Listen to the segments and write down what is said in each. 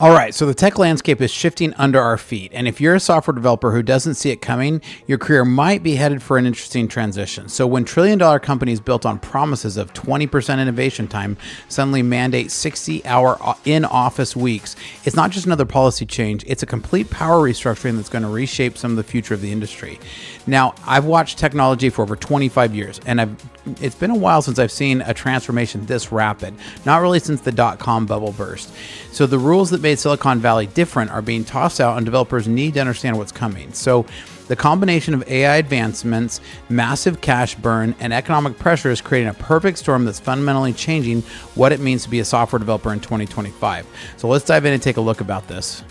All right, so the tech landscape is shifting under our feet. And if you're a software developer who doesn't see it coming, your career might be headed for an interesting transition. So when trillion-dollar companies built on promises of 20% innovation time suddenly mandate 60-hour in-office weeks, it's not just another policy change, it's a complete power restructuring that's going to reshape some of the future of the industry. Now, I've watched technology for over 25 years, and it's been a while since I've seen a transformation this rapid, not really since the dot-com bubble burst. So the rules that made Silicon Valley different are being tossed out, and developers need to understand what's coming. So the combination of AI advancements, massive cash burn, and economic pressure is creating a perfect storm that's fundamentally changing what it means to be a software developer in 2025. So let's dive in and take a look about this.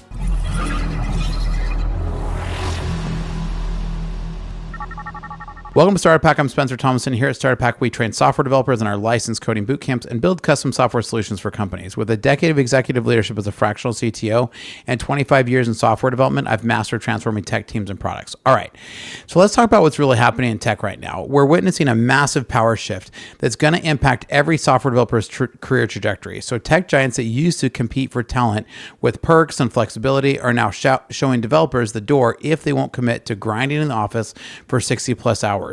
Welcome to Startup Pack. I'm Spencer Thomason. Here at Startup Pack, we train software developers in our licensed coding boot camps and build custom software solutions for companies. With a decade of executive leadership as a fractional CTO and 25 years in software development, I've mastered transforming tech teams and products. All right, so let's talk about what's really happening in tech right now. We're witnessing a massive power shift that's going to impact every software developer's career trajectory. So tech giants that used to compete for talent with perks and flexibility are now showing developers the door if they won't commit to grinding in the office for 60 plus hours.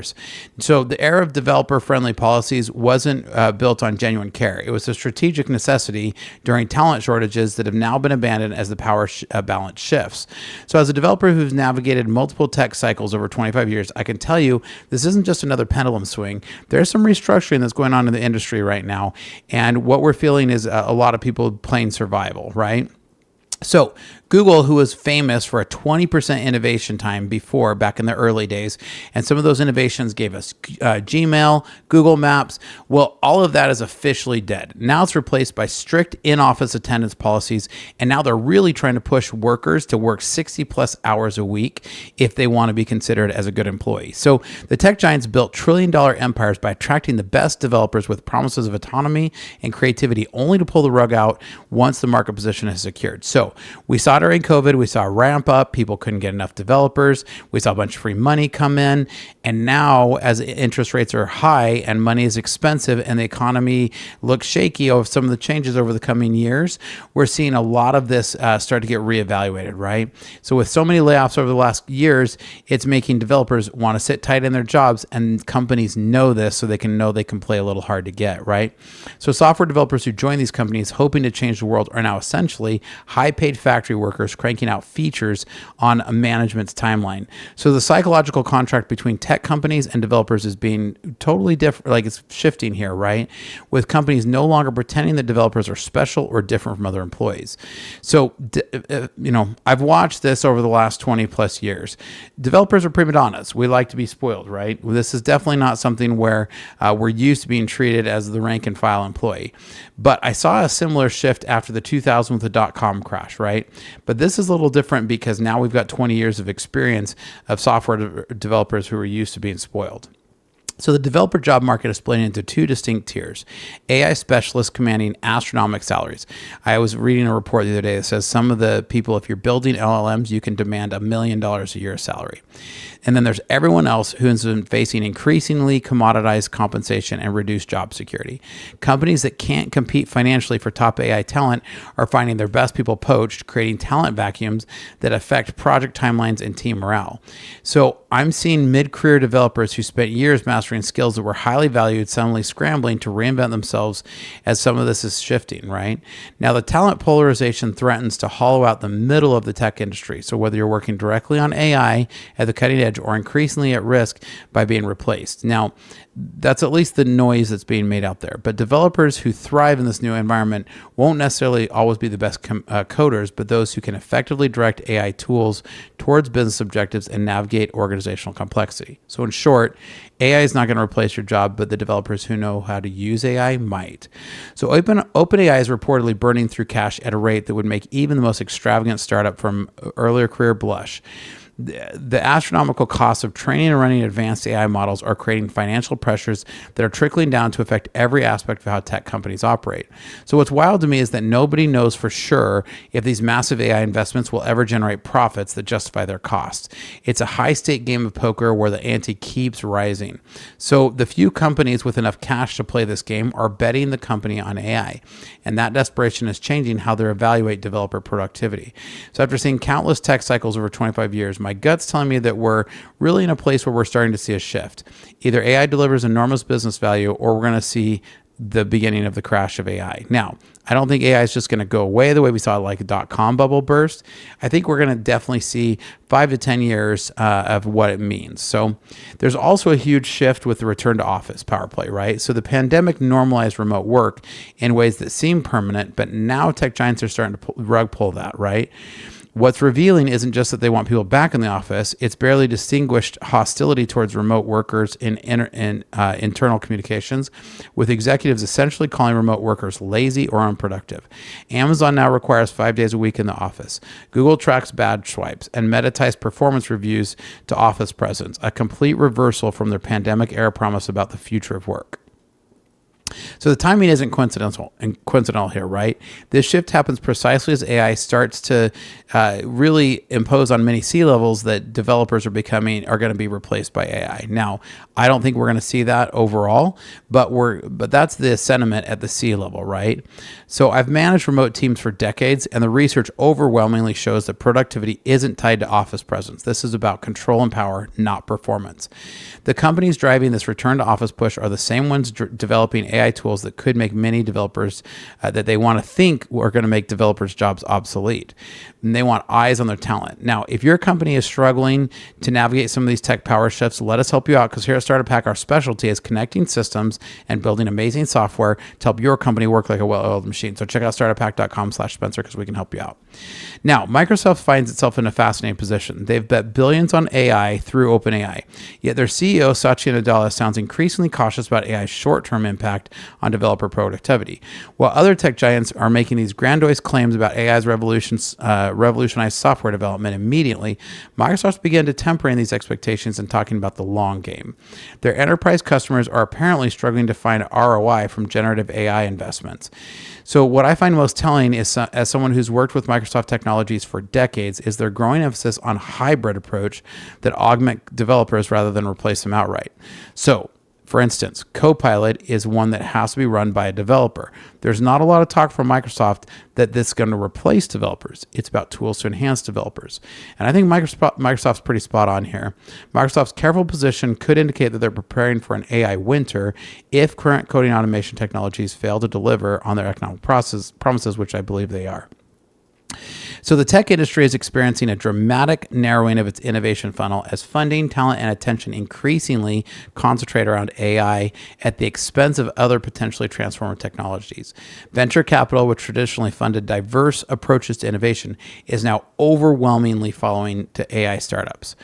So the era of developer-friendly policies wasn't built on genuine care. It was a strategic necessity during talent shortages that have now been abandoned as the power balance shifts. So as a developer who's navigated multiple tech cycles over 25 years, I can tell you this isn't just another pendulum swing. There's some restructuring that's going on in the industry right now. And what we're feeling is a lot of people playing survival, right? So Google, who was famous for a 20% innovation time before, back in the early days, and some of those innovations gave us Gmail, Google Maps. Well, all of that is officially dead. Now it's replaced by strict in-office attendance policies, and now they're really trying to push workers to work 60 plus hours a week if they want to be considered as a good employee. So the tech giants built trillion-dollar empires by attracting the best developers with promises of autonomy and creativity, only to pull the rug out once the market position is secured. So we saw during COVID, we saw a ramp up. People couldn't get enough developers. We saw a bunch of free money come in. And now, as interest rates are high and money is expensive and the economy looks shaky over some of the changes over the coming years, we're seeing a lot of this start to get reevaluated, right? So with so many layoffs over the last years, it's making developers want to sit tight in their jobs, and companies know this so they can play a little hard to get, right? So software developers who join these companies hoping to change the world are now essentially high-paid factory workers cranking out features on a management's timeline. So the psychological contract between tech companies and developers is being totally different, like it's shifting here, right? With companies no longer pretending that developers are special or different from other employees. So, I've watched this over the last 20 plus years. Developers are prima donnas. We like to be spoiled, right? This is definitely not something where we're used to being treated as the rank and file employee. But I saw a similar shift after the 2000 with the dot-com crash, right? But this is a little different because now we've got 20 years of experience of software developers who are used to being spoiled. So the developer job market is split into two distinct tiers. AI specialists commanding astronomical salaries. I was reading a report the other day that says some of the people, if you're building LLMs, you can demand $1 million a year salary. And then there's everyone else who's been facing increasingly commoditized compensation and reduced job security. Companies that can't compete financially for top AI talent are finding their best people poached, creating talent vacuums that affect project timelines and team morale. So I'm seeing mid-career developers who spent years mastering skills that were highly valued suddenly scrambling to reinvent themselves as some of this is shifting, right? Now, the talent polarization threatens to hollow out the middle of the tech industry. So whether you're working directly on AI at the cutting edge or increasingly at risk by being replaced. Now, that's at least the noise that's being made out there. But developers who thrive in this new environment won't necessarily always be the best coders, but those who can effectively direct AI tools towards business objectives and navigate organizational complexity. So in short, AI is not going to replace your job, but the developers who know how to use AI might. So OpenAI is reportedly burning through cash at a rate that would make even the most extravagant startup from earlier career blush. The astronomical costs of training and running advanced AI models are creating financial pressures that are trickling down to affect every aspect of how tech companies operate. So what's wild to me is that nobody knows for sure if these massive AI investments will ever generate profits that justify their costs. It's a high-stake game of poker where the ante keeps rising. So the few companies with enough cash to play this game are betting the company on AI, and that desperation is changing how they evaluate developer productivity. So after seeing countless tech cycles over 25 years, my gut's telling me that we're really in a place where we're starting to see a shift. Either AI delivers enormous business value, or we're going to see the beginning of the crash of AI. Now, I don't think AI is just going to go away the way we saw like a dot-com bubble burst. I think we're going to definitely see 5 to 10 years of what it means. So there's also a huge shift with the return to office power play, right? So the pandemic normalized remote work in ways that seem permanent, but now tech giants are starting to rug pull that, right? What's revealing isn't just that they want people back in the office, it's barely distinguished hostility towards remote workers in internal communications, with executives essentially calling remote workers lazy or unproductive. Amazon now requires 5 days a week in the office. Google tracks badge swipes, and Meta ties performance reviews to office presence, a complete reversal from their pandemic-era promise about the future of work. So the timing isn't coincidental here, right? This shift happens precisely as AI starts to really impose on many C-levels that developers are going to be replaced by AI. Now, I don't think we're going to see that overall, but that's the sentiment at the C-level, right? So I've managed remote teams for decades, and the research overwhelmingly shows that productivity isn't tied to office presence. This is about control and power, not performance. The companies driving this return to office push are the same ones developing AI tools that could make many developers that they want to think are going to make developers' jobs obsolete. And they want eyes on their talent. Now, if your company is struggling to navigate some of these tech power shifts, let us help you out, because here at Startup Pack, our specialty is connecting systems and building amazing software to help your company work like a well-oiled machine. So check out startuppack.com/Spencer because we can help you out. Now, Microsoft finds itself in a fascinating position. They've bet billions on AI through OpenAI, yet their CEO, Satya Nadella, sounds increasingly cautious about AI's short-term impact on developer productivity. While other tech giants are making these grandiose claims about AI's revolutionize software development immediately, Microsoft's began to tempering these expectations and talking about the long game. Their enterprise customers are apparently struggling to find ROI from generative AI investments. So what I find most telling is, as someone who's worked with Microsoft technologies for decades, is their growing emphasis on hybrid approach that augment developers rather than replace them outright. So, for instance, Copilot is one that has to be run by a developer. There's not a lot of talk from Microsoft that this is going to replace developers. It's about tools to enhance developers. And I think Microsoft's pretty spot on here. Microsoft's careful position could indicate that they're preparing for an AI winter if current coding automation technologies fail to deliver on their economic promises, which I believe they are. So the tech industry is experiencing a dramatic narrowing of its innovation funnel as funding, talent, and attention increasingly concentrate around AI at the expense of other potentially transformative technologies. Venture capital, which traditionally funded diverse approaches to innovation, is now overwhelmingly following to AI startups.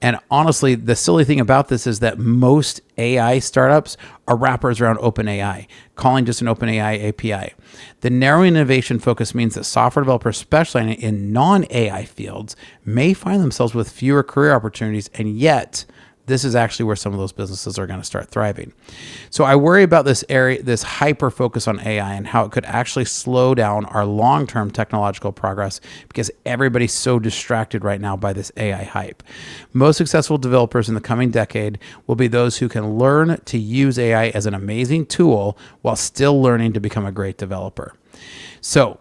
And honestly, the silly thing about this is that most AI startups are wrappers around OpenAI, calling just an OpenAI API. The narrowing innovation focus means that software developers, especially in non-AI fields, may find themselves with fewer career opportunities, and yet this is actually where some of those businesses are going to start thriving. So I worry about this hyper focus on AI and how it could actually slow down our long-term technological progress because everybody's so distracted right now by this AI hype. Most successful developers in the coming decade will be those who can learn to use AI as an amazing tool while still learning to become a great developer. So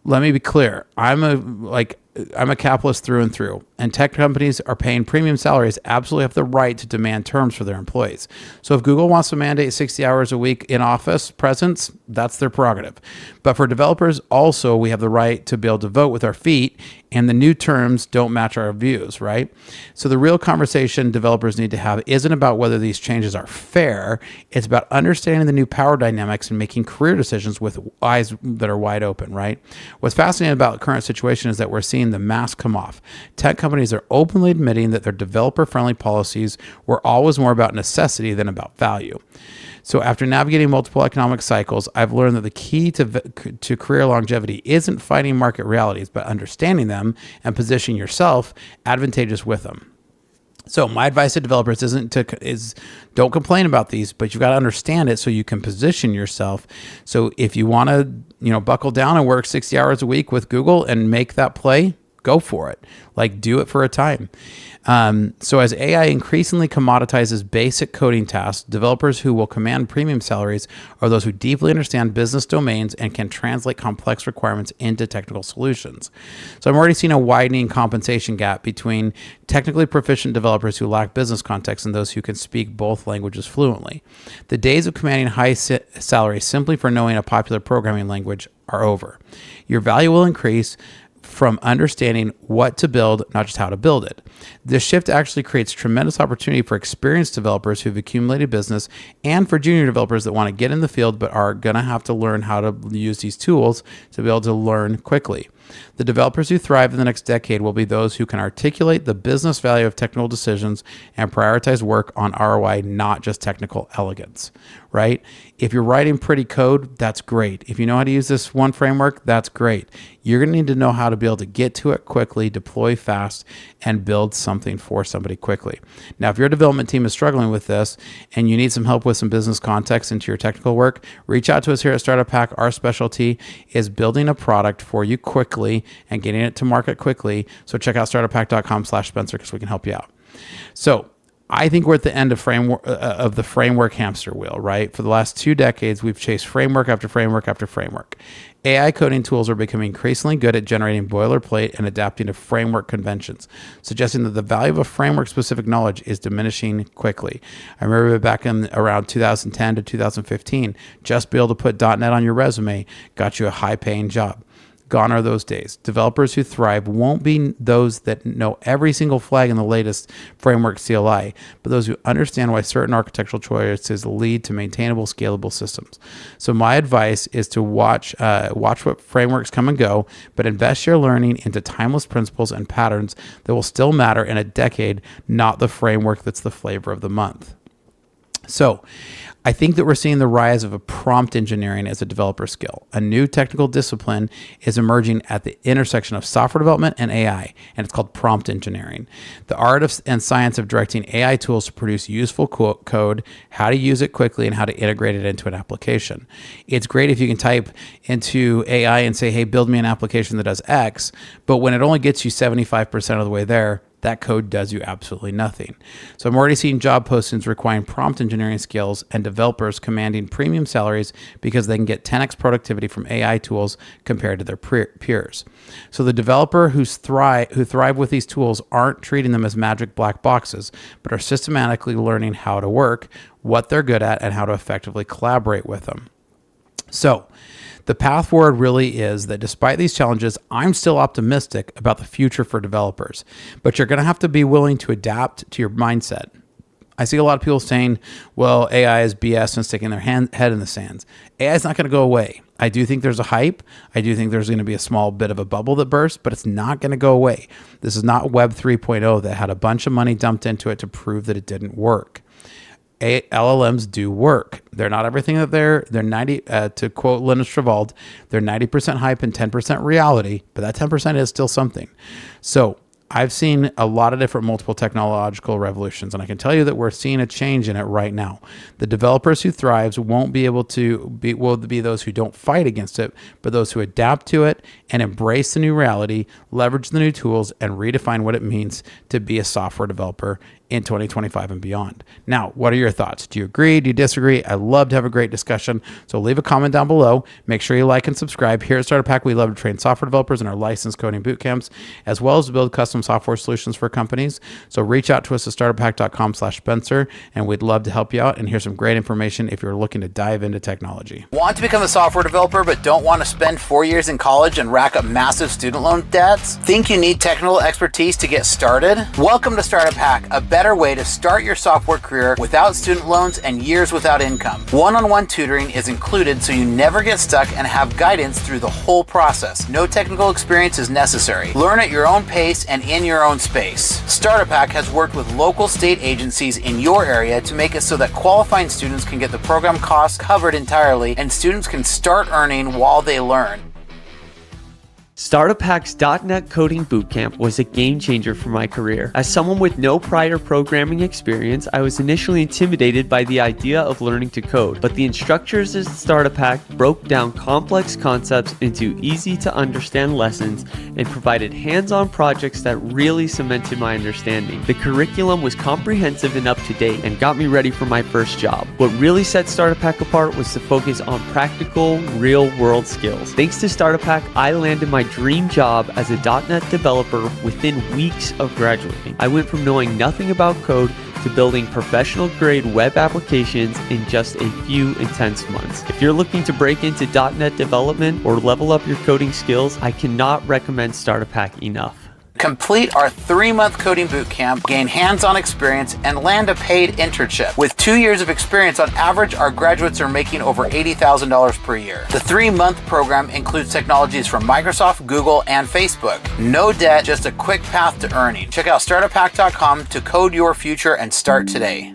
let me be clear. I'm a capitalist through and through, and tech companies are paying premium salaries, absolutely have the right to demand terms for their employees. So if Google wants to mandate 60 hours a week in office presence, that's their prerogative. But for developers, also, we have the right to be able to vote with our feet, and the new terms don't match our views, right? So the real conversation developers need to have isn't about whether these changes are fair. It's about understanding the new power dynamics and making career decisions with eyes that are wide open, right? What's fascinating about the current situation is that we're seeing seeing the mask come off. Tech companies are openly admitting that their developer-friendly policies were always more about necessity than about value. So after navigating multiple economic cycles, I've learned that the key to career longevity isn't fighting market realities, but understanding them and positioning yourself advantageous with them. So my advice to developers is don't complain about these, but you've got to understand it so you can position yourself. So if you want to, buckle down and work 60 hours a week with Google and make that play, go for it. Like, do it for a time. So as AI increasingly commoditizes basic coding tasks, developers who will command premium salaries are those who deeply understand business domains and can translate complex requirements into technical solutions. So I'm already seeing a widening compensation gap between technically proficient developers who lack business context and those who can speak both languages fluently. The days of commanding high salaries simply for knowing a popular programming language are over. Your value will increase from understanding what to build, not just how to build it. This shift actually creates tremendous opportunity for experienced developers who've accumulated business and for junior developers that want to get in the field but are going to have to learn how to use these tools to be able to learn quickly. The developers who thrive in the next decade will be those who can articulate the business value of technical decisions and prioritize work on ROI, not just technical elegance, right? If you're writing pretty code, that's great. If you know how to use this one framework, that's great. You're going to need to know how to be able to get to it quickly, deploy fast, and build something for somebody quickly. Now, if your development team is struggling with this and you need some help with some business context into your technical work, reach out to us here at Startup Hack. Our specialty is building a product for you quickly and getting it to market quickly. So check out startuphack.com/Spencer because we can help you out. So I think we're at the end of the framework hamster wheel, right? For the last 2 decades, we've chased framework after framework after framework. AI coding tools are becoming increasingly good at generating boilerplate and adapting to framework conventions, suggesting that the value of a framework-specific knowledge is diminishing quickly. I remember back in around 2010 to 2015, just be able to put .NET on your resume got you a high-paying job. Gone are those days. Developers who thrive won't be those that know every single flag in the latest framework CLI, but those who understand why certain architectural choices lead to maintainable, scalable systems. So my advice is to watch what frameworks come and go, but invest your learning into timeless principles and patterns that will still matter in a decade, not the framework that's the flavor of the month. So I think that we're seeing the rise of a prompt engineering as a developer skill. A new technical discipline is emerging at the intersection of software development and AI, and it's called prompt engineering. The art and science of directing AI tools to produce useful code, how to use it quickly, and how to integrate it into an application. It's great if you can type into AI and say, hey, build me an application that does X, but when it only gets you 75% of the way there, that code does you absolutely nothing. So I'm already seeing job postings requiring prompt engineering skills and developers commanding premium salaries because they can get 10x productivity from AI tools compared to their peers. So the developer who thrive with these tools aren't treating them as magic black boxes, but are systematically learning how to work, what they're good at, and how to effectively collaborate with them. So the path forward really is that despite these challenges, I'm still optimistic about the future for developers, but you're going to have to be willing to adapt to your mindset. I see a lot of people saying, well, AI is BS and sticking their head in the sands. AI is not going to go away. I do think there's a hype. I do think there's going to be a small bit of a bubble that bursts, but it's not going to go away. This is not Web 3.0 that had a bunch of money dumped into it to prove that it didn't work. LLMs do work. They're not everything that they're 90, to quote Linus Torvald, they're 90% hype and 10% reality, but that 10% is still something. So I've seen a lot of different multiple technological revolutions, and I can tell you that we're seeing a change in it right now. The developers who thrive will be those who don't fight against it, but those who adapt to it and embrace the new reality, leverage the new tools, and redefine what it means to be a software developer in 2025 and beyond. Now, what are your thoughts? Do you agree? Do you disagree? I love to have a great discussion. So leave a comment down below. Make sure you like and subscribe. Here at Startup Hack, we love to train software developers in our licensed coding boot camps, as well as to build custom custom software solutions for companies. So reach out to us at startuphack.com/Spencer, and we'd love to help you out. And here's some great information if you're looking to dive into technology. Want to become a software developer but don't want to spend 4 years in college and rack up massive student loan debts? Think you need technical expertise to get started? Welcome to Startup Hack, a better way to start your software career without student loans and years without income. One-on-one tutoring is included so you never get stuck and have guidance through the whole process. No technical experience is necessary. Learn at your own pace and in your own space. Startup Hack has worked with local state agencies in your area to make it so that qualifying students can get the program costs covered entirely and students can start earning while they learn. Startup Hack's .NET Coding Bootcamp was a game changer for my career. As someone with no prior programming experience, I was initially intimidated by the idea of learning to code, but the instructors at Startup Hack broke down complex concepts into easy to understand lessons and provided hands-on projects that really cemented my understanding. The curriculum was comprehensive and up to date and got me ready for my first job. What really set Startup Hack apart was the focus on practical, real-world skills. Thanks to Startup Hack, I landed my dream job as a .NET developer within weeks of graduating. I went from knowing nothing about code to building professional-grade web applications in just a few intense months. If you're looking to break into .NET development or level up your coding skills, I cannot recommend Startup Hack enough. Complete our 3-month coding bootcamp, gain hands-on experience, and land a paid internship. With 2 years of experience, on average, our graduates are making over $80,000 per year. The 3-month program includes technologies from Microsoft, Google, and Facebook. No debt, just a quick path to earning. Check out startuphack.com to code your future and start today.